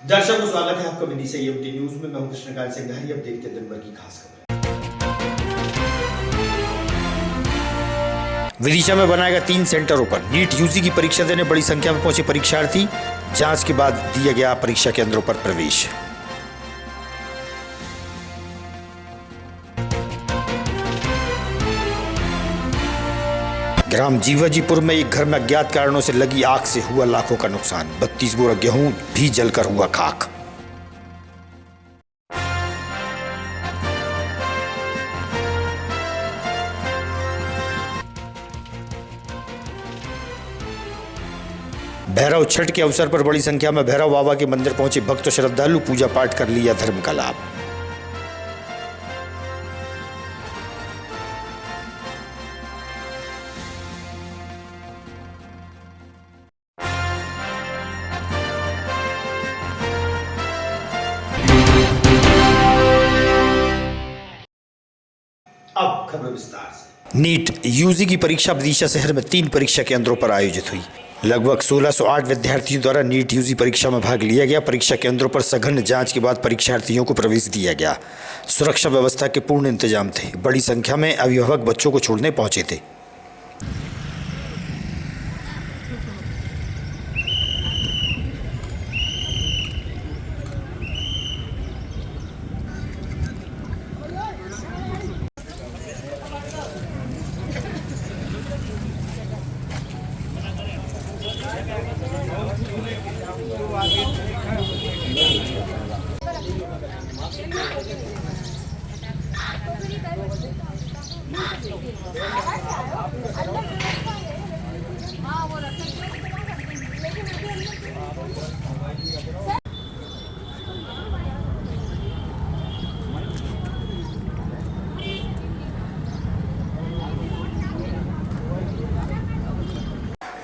दर्शकों स्वागत है आपका विदिशा यूटी न्यूज में। मैं हूं कृष्णकांत सिंह। अब देखते हैं दिन भर की खास खबरें। विदिशा में बनाएगा 3 सेंटरों पर नीट यूजी की परीक्षा देने बड़ी संख्या में पहुंचे परीक्षार्थी। जांच के बाद दिया गया परीक्षा केंद्रों पर प्रवेश। ग्राम जीवाजीपुर में एक घर में अज्ञात कारणों से लगी आग से हुआ लाखों का नुकसान। 32 बोरा गेहूं भी जलकर हुआ खाक। भैरव छठ के अवसर पर बड़ी संख्या में भैरव बाबा के मंदिर पहुंचे भक्त श्रद्धालु। पूजा पाठ कर लिया धर्म का लाभ। अब खबर विस्तार से। नीट यूजी की परीक्षा विदिशा शहर में 3 परीक्षा केंद्रों पर आयोजित हुई। लगभग 1608 विद्यार्थियों द्वारा नीट यूजी परीक्षा में भाग लिया गया। परीक्षा केंद्रों पर सघन जांच के बाद परीक्षार्थियों को प्रवेश दिया गया। सुरक्षा व्यवस्था के पूर्ण इंतजाम थे। बड़ी संख्या में अभिभावक बच्चों को छोड़ने पहुंचे थे।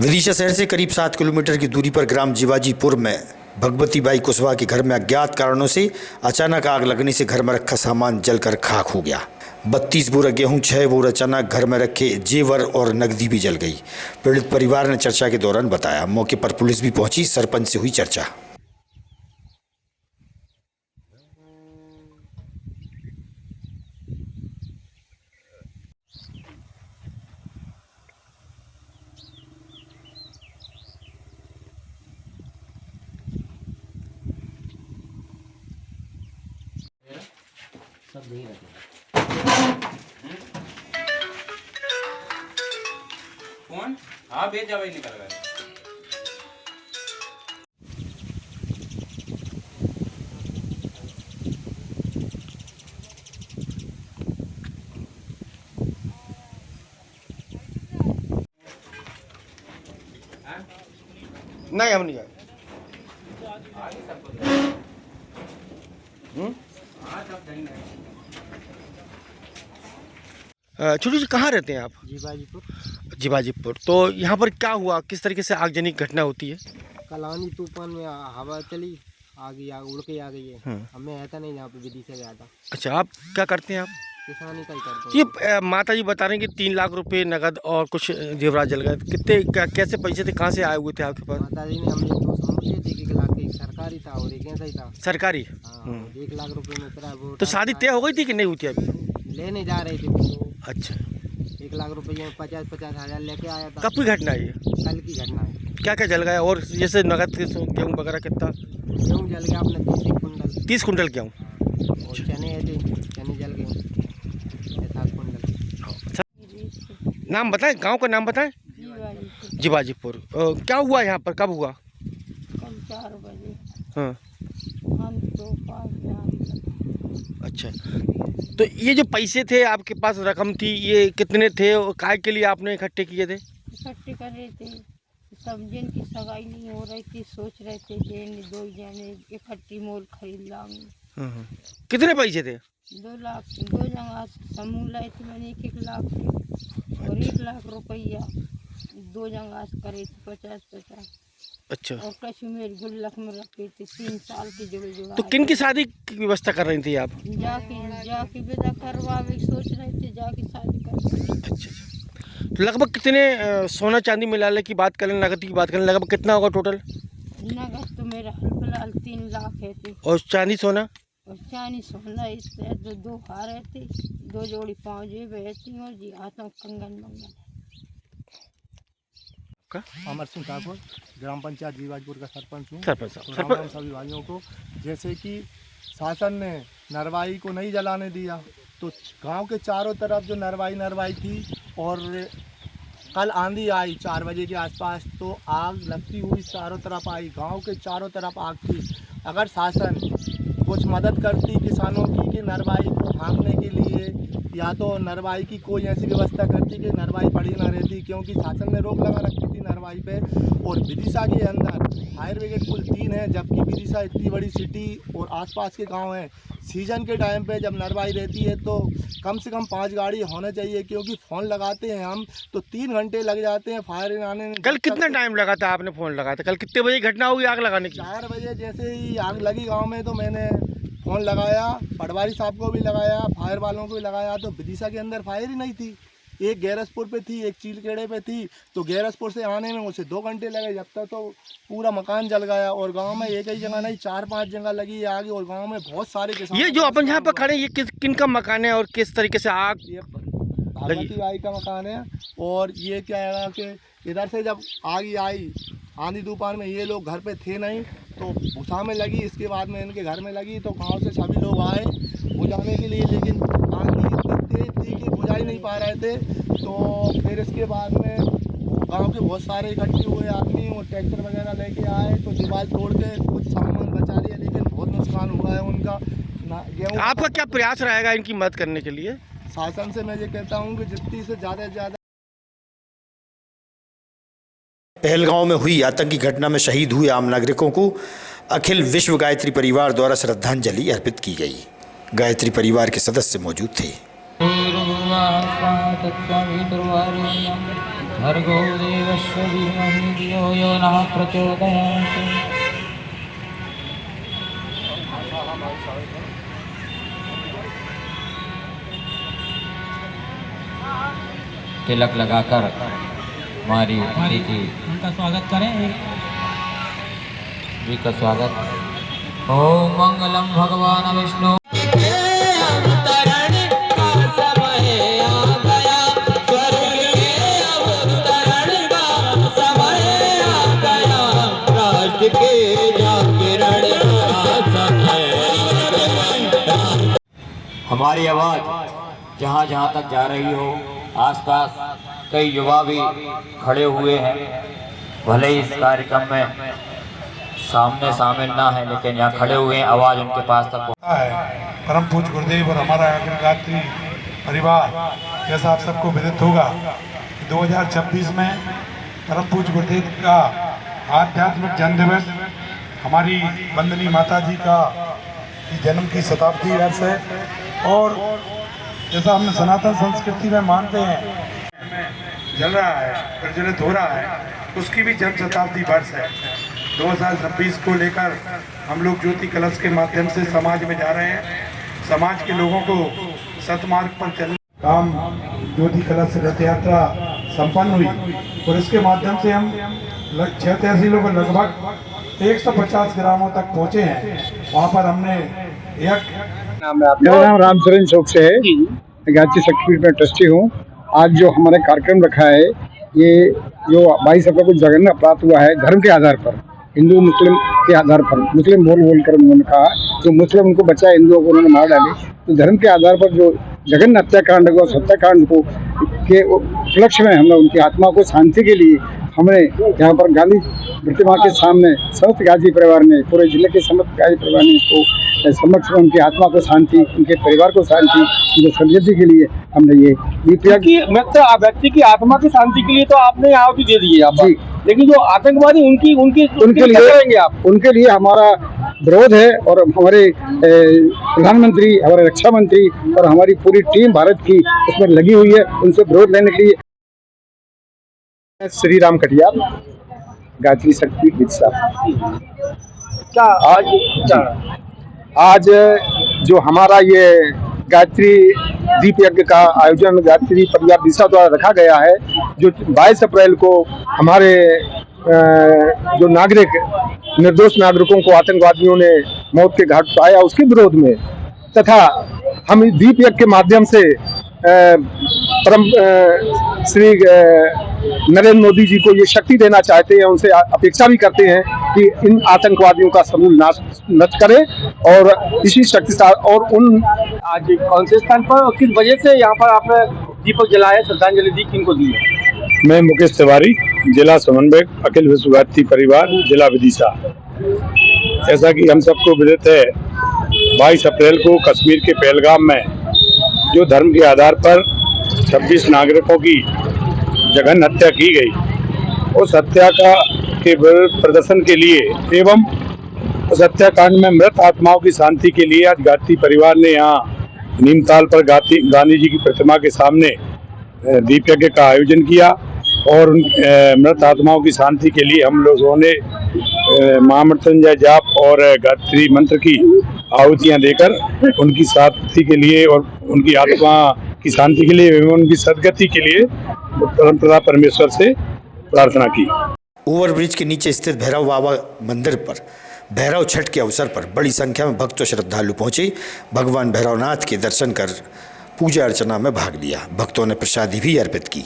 विदिशा शहर से करीब 7 किलोमीटर की दूरी पर ग्राम जीवाजीपुर में भगवती बाई कुशवाहा के घर में अज्ञात कारणों से अचानक आग लगने से घर में रखा सामान जलकर खाक हो गया। 32 बोरा गेहूं, 6 बोरा चना, घर में रखे जेवर और नकदी भी जल गई। पीड़ित परिवार ने चर्चा के दौरान बताया। मौके पर पुलिस भी पहुंची। सरपंच से हुई चर्चा। सब नहीं रखे कौन? हाँ भेजा भाई निकल गए। नहीं हम नहीं जाए। छोटू जी कहाँ रहते हैं आप? जीवाजीपुर। जीवाजीपुर। तो यहाँ पर क्या हुआ, किस तरीके से आगजनी घटना होती है? कलानी तूफान में हवा चली, आग उड़ के आ गई है। हमें ऐसा नहीं, यहाँ पे विदिशा गया था। अच्छा, आप क्या करते हैं? आप किसानी का ही करते हैं। ये माता जी बता रहे हैं कि 3 लाख रुपए नगद और कुछ जेवरात जल गए। कितने कैसे पैसे थे, कहाँ से आए हुए थे आपके पास? माता जी ने हमने तो समझ लिए थे कि 1 लाख एक सरकारी था और एक ऐसा ही था सरकारी। 1 लाख रुपए में तेरा वो तो शादी तय हो गई थी कि नहीं हुई थी अभी? लेने जा रहे थे वो। अच्छा, 1 लाख रुपए में 50-50 हज़ार लेके आया था। कब की घटना है ये? कल की घटना है। क्या क्या जल गया? और जैसे नगद गेहूँ वगैरह कितना? गेहूँ जल गया अपने 30 कुंटल। 30 कुंटल गेहूँ। और चने थे, चने जल गए 7 कुंटल। नाम बताएं, गांव का नाम बताएं। जीवाजीपुर। क्या हुआ यहाँ पर, कब हुआ? कल 4 बजे। हाँ, हम तो पास में अच्छा। तो ये जो पैसे थे आपके पास, रकम थी, ये कितने थे और काय के लिए आपने इकट्ठे किए थे? इकट्ठे कर रहे थे। सब जिनकी सगाई नहीं हो रही थी, सोच रहे थे कि 2 जने इकट्ठी मोल खरीद लाऊंगे। कितने पैसे थे? 2 लाख। 2 जगह समूह लाए थे मैंने 1-1 लाख के, और 1 लाख रुपया 2 जगह करे थे 50-50। अच्छा। और कश्मीर गुल्लक में रखे थे 3 साल की जुड़े जुड़ा। तो किन की शादी की व्यवस्था कर रही थी आप? जाके विदा करवावे सोच रहे थे, जाके शादी कर। अच्छा। तो लगभग कितने सोना चांदी मिलाने की बात करें, नगद की बात करें, लगभग कितना होगा टोटल? नगद तो मेरा फिलहाल 3 लाख है थे, और चांदी सोना? और चांदी सोना इससे दो हार है थे, 2 जोड़ी पाँव जेब है थी, और जी हाथों कंगन मंगन। अमर सिंह ठाकुर, ग्राम पंचायत जीवाजपुर का सरपंच हूँ। सरपंच साहब, तो राम राम सभी भाइयों को। जैसे कि शासन ने नरवाई को नहीं जलाने दिया, तो गांव के चारों तरफ जो नरवाई थी, और कल आंधी आई 4 बजे के आसपास, तो आग लगती हुई चारों तरफ आई, गांव के चारों तरफ आग थी। अगर शासन कुछ मदद करती किसानों की कि नरवाई को भागने के लिए, या तो नरवाई की कोई ऐसी व्यवस्था करती कि नरवाई पड़ी ना रहती, क्योंकि शासन ने रोक लगा रखी थी नरवाई पे। और विदिशा के अंदर फायर ब्रिगेड कुल 3 है, जबकि विदिशा इतनी बड़ी सिटी और आसपास के गांव हैं। सीजन के टाइम पे जब नरवाई रहती है तो कम से कम 5 गाड़ी होने चाहिए, क्योंकि फ़ोन लगाते हैं हम तो 3 घंटे लग जाते हैं फायर आने में। कल कितना टाइम लगा था आपने फ़ोन लगाया था? कल कितने बजे घटना हुई आग लगाने की? 4 बजे जैसे ही आग लगी गांव में, तो मैंने फ़ोन लगाया, पटवारी साहब को भी लगाया, फायर वालों को भी लगाया, तो विदिशा के अंदर फायर ही नहीं थी। एक गैरसपुर पे थी, एक चीलकेड़े पे थी, तो गैरसपुर से आने में उसे 2 घंटे लगे, जब तक तो पूरा मकान जल गया। और गांव में एक ही जगह नहीं, 4-5 जगह लगी आग, और गांव में बहुत सारे किसान। ये जो अपन यहाँ पर खड़े, ये किन का मकान है और किस तरीके से आग? ये भगवती बाई का मकान है। और ये क्या है कि इधर से जब आग आई आंधी तूफान में, ये लोग घर पे थे नहीं, तो भूसा में लगी, इसके बाद में इनके घर में लगी, तो गांव से सभी लोग आए बुझाने के लिए, लेकिन आंधी इतनी तेज थी कि बुझा ही नहीं पा रहे थे। तो फिर इसके बाद में गांव के बहुत सारे इकट्ठे हुए आदमी और ट्रैक्टर वगैरह लेके आए, तो दीवार तोड़ के कुछ सामान बचा लिया, लेकिन बहुत नुकसान हुआ है उनका। गेहूँ। आपका क्या प्रयास रहेगा इनकी मदद करने के लिए? शासन से मैं ये कहता हूँ कि जितनी से ज़्यादा पहलगांव में हुई आतंकी घटना में शहीद हुए आम नागरिकों को अखिल विश्व गायत्री परिवार द्वारा श्रद्धांजलि अर्पित की गई। गायत्री परिवार के सदस्य मौजूद थे। तिलक लगाकर हमारी की उनका स्वागत करें। जी का स्वागत। ओम मंगलम भगवान विष्णु। हमारी आवाज़ जहाँ जहाँ तक जा रही हो, आसपास कई युवा भी खड़े हुए हैं, भले ही इस कार्यक्रम में सामने शामिल ना है, लेकिन यहाँ खड़े हुए हैं, आवाज़ उनके पास तक है। परम पूज्य गुरुदेव और हमारा गायत्री परिवार, जैसा आप सबको विदित होगा, 2026 में परम पूज्य गुरुदेव का आध्यात्मिक जन्म दिवस, हमारी वंदनीय माता जी का जन्म की शताब्दी वर्ष है। और जैसा हम सनातन संस्कृति में मानते हैं, जल रहा है, प्रज्वलित हो रहा है, उसकी भी जन्म शताब्दी वर्ष है। 2026 को लेकर हम लोग ज्योति कलश के माध्यम से समाज में जा रहे हैं, समाज के लोगों को सतमार्ग पर चलने काम ज्योति कलश रथ यात्रा संपन्न हुई, और इसके माध्यम से हम 6 तहसीलों में लगभग 150 ग्रामों तक पहुँचे हैं। वहाँ पर हमने मेरा नाम रामचरण चौक से है, गायत्री शक्तिपीठ में ट्रस्टी हूँ। आज जो हमारे कार्यक्रम रखा है, ये जो 22 अप्रैल को जघन्य अपराध हुआ है धर्म के आधार पर, हिंदू मुस्लिम के आधार पर, मुस्लिम बोल कर उन्होंने कहा, जो मुस्लिम उनको बचाए, हिंदुओं को उन्होंने मार डाले, तो धर्म के आधार पर जो जघन्य हत्याकांड हुआ, हत्याकांड को के उपलक्ष्य में हमने उनकी आत्मा को शांति के लिए हमने यहाँ पर गांधी प्रतिमा के सामने समस्त गाजी परिवार ने, पूरे जिले के समस्त गाजी परिवार ने इसको समक्ष उनकी आत्मा को शांति, उनके परिवार को शांति, उनके समृद्धि के लिए हमने ये व्यक्ति की आत्मा की शांति के लिए तो आपने आहुति दे दी है आप, लेकिन जो आतंकवादी उनके लिए आप, उनके लिए हमारा विरोध है। और हमारे प्रधानमंत्री, हमारे रक्षा मंत्री और हमारी पूरी टीम भारत की उसमें लगी हुई है, उनसे विरोध लेने के लिए। श्री राम कटियार, गायत्री शक्ति विदिशा। आज जो हमारा ये गायत्री दीप यज्ञ का आयोजन गायत्री परिवार विदिशा द्वारा रखा गया है, जो 22 अप्रैल को हमारे जो नागरिक निर्दोष नागरिकों को आतंकवादियों ने मौत के घाट उतारा, उसके विरोध में तथा हम इस दीप यज्ञ के माध्यम से परम श्री नरेंद्र मोदी जी को ये शक्ति देना चाहते हैं, उनसे अपेक्षा भी करते हैं कि इन आतंकवादियों का समूल नाश करें और इसी शक्ति और उन आज कौन से स्थान पर और किस वजह से यहाँ पर आपने दीपक जलाया, श्रद्धांजलि दी, किनको दी है? मैं मुकेश तिवारी, जिला समन्वयक अखिल विश्व भारती परिवार, जिला विदिशा। जैसा कि हम सबको विदित है, 22 अप्रैल को कश्मीर के पहलगाम में जो धर्म के आधार पर 26 नागरिकों की जघन्य हत्या की गई, उस हत्या के प्रदर्शन के लिए एवं उस हत्याकांड में मृत आत्माओं की शांति के लिए आज गाती परिवार ने यहाँ नीमताल पर गांधी जी की प्रतिमा के सामने दीप यज्ञ का आयोजन किया और मृत आत्माओं की शांति के लिए हम लोगों ने महामृत्युंजय जाप और गायत्री मंत्र की आहुतियां देकर उनकी शांति के लिए और उनकी आत्मा की शांति के लिए एवं उनकी सदगति के लिए परमपिता परमेश्वर से प्रार्थना की। ओवरब्रिज के नीचे स्थित भैरव बाबा मंदिर पर भैरव छठ के अवसर पर बड़ी संख्या में भक्त और श्रद्धालु पहुंचे। भगवान भैरवनाथ के दर्शन कर पूजा अर्चना में भाग लिया। भक्तों ने प्रसादी भी अर्पित की।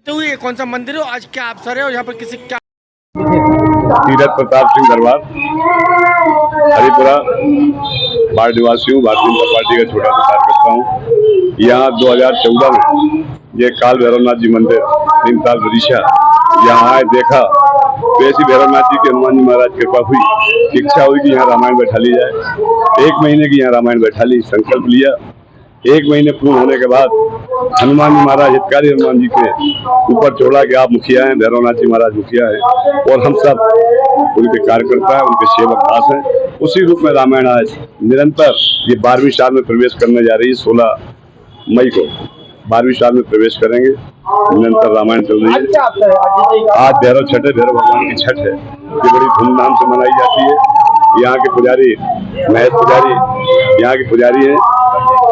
तो ये कौन सा मंदिर है, आज क्या अवसर है और यहाँ पर किसी क्या? तीरथ प्रताप सिंह दरबार, हरिपुरा, बाढ़ निवासी हूँ, भारतीय जनता पार्टी का छोटा सा कार्यकर्ता हूँ। यहाँ 2014 में ये काल भैरवनाथ जी मंदिर नीमताल विदिशा यहाँ आए, देखा तो ऐसी भैरवनाथ जी के हनुमान जी महाराज कृपा हुई, इच्छा हुई कि यहाँ रामायण बैठा ली जाए। 1 महीने की यहाँ रामायण बैठा ली, संकल्प लिया। 1 महीने पूर्ण होने के बाद हनुमान जी महाराज, हितकारी हनुमान जी के ऊपर छोड़ा कि आप मुखिया हैं, भैरवनाथ जी महाराज मुखिया हैं और हम सब उनके कार्यकर्ता हैं, उनके सेवक खास हैं। उसी रूप में रामायण आज निरंतर ये 12वीं साल में प्रवेश करने जा रही है। 16 मई को 12वीं साल में प्रवेश करेंगे। निरंतर रामायण चल रही है। आज भैरव छठ है, भैरव भगवान की छठ है, ये बड़ी धूमधाम से मनाई जाती है। यहाँ के पुजारी महेश पुजारी यहाँ के पुजारी हैं,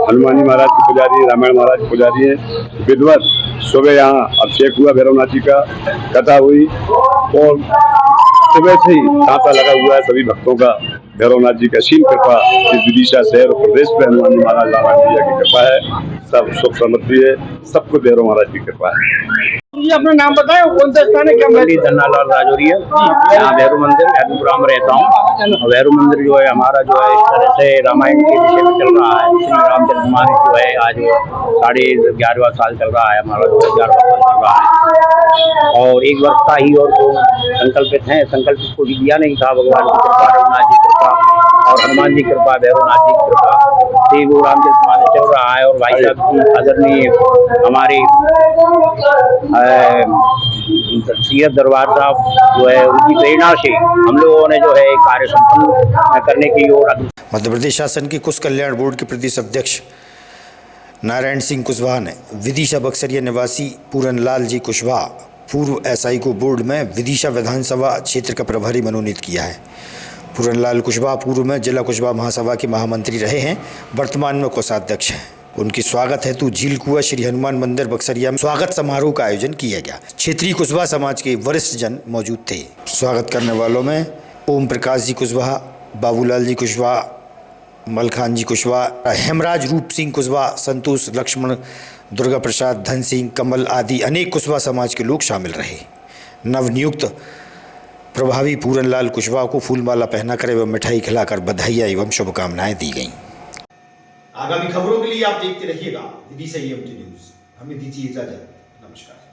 हनुमान जी महाराज के पुजारी, रामायण महाराज के पुजारी हैं। विधिवत सुबह यहाँ अभिषेक हुआ, भैरवनाथ जी का कथा हुई और सुबह से ही तांता लगा हुआ है सभी भक्तों का। भैरवनाथ जी का असीम कृपा इस विदिशा शहर और प्रदेश में हनुमान जी महाराज, रामायण जी की कृपा है। सब सुख समृद्धि है, सबको भैरव महाराज की कृपा है। ये अपना नाम बताएं, कौन सा स्थान है? क्या धन्नालाल राजौरिया, यहाँ भैरव मंदिर हैदरपुरा में रहता हूँ। भैरव मंदिर जो है हमारा जो है इस तरह से रामायण के विषय में चल रहा है। श्री रामचंद्रमानी जो है आज 11.5 साल चल रहा है, हमारा 11वां साल चल रहा है और 1 वर्ष का ही और वो संकल्पित हैं। संकल्प को भी दिया नहीं था, भगवान की कृपा, रघुनाथ जी कृपा और हनुमान जी कृपा, भैरवनाथ जी कृपा से वो रामचंद्रमानी चल रहा है। और भाई साहब की आदरणीय हमारे सीरत दरबार साहब जो है उनकी प्रेरणा से हम लोगों ने जो है कार्य संपन्न करने की ओर। मध्य प्रदेश शासन के कुश कल्याण बोर्ड के प्रदेश अध्यक्ष नारायण सिंह कुशवाहा ने विदिशा बक्सरिया निवासी पूरनलाल जी कुशवाहा पूर्व एसआई को बोर्ड में विदिशा विधानसभा क्षेत्र का प्रभारी मनोनीत किया है। पूरनलाल कुशवाहा पूर्व में जिला कुशवाहा महासभा के महामंत्री रहे हैं, वर्तमान में कोषाध्यक्ष हैं। उनकी स्वागत हेतु झील कुआं श्री हनुमान मंदिर बक्सरिया में स्वागत समारोह का आयोजन किया गया। क्षेत्रीय कुशवाहा समाज के वरिष्ठ जन मौजूद थे। स्वागत करने वालों में ओम प्रकाश जी कुशवाहा, बाबूलाल जी कुशवाहा, मलखान जी कुशवाहा, हेमराज रूप सिंह कुशवाहा, संतोष लक्ष्मण, दुर्गा प्रसाद, धन सिंह, कमल आदि अनेक कुशवाहा समाज के लोग शामिल रहे। नवनियुक्त प्रभावी पूरनलाल कुशवाहा को फूलमाला पहनाकर एवं मिठाई खिलाकर बधाइयाँ एवं शुभकामनाएं दी गईं। आगामी खबरों के लिए आप देखते रहिएगा विदिशा EMT न्यूज। हमें दीजिए इजाजत। नमस्कार।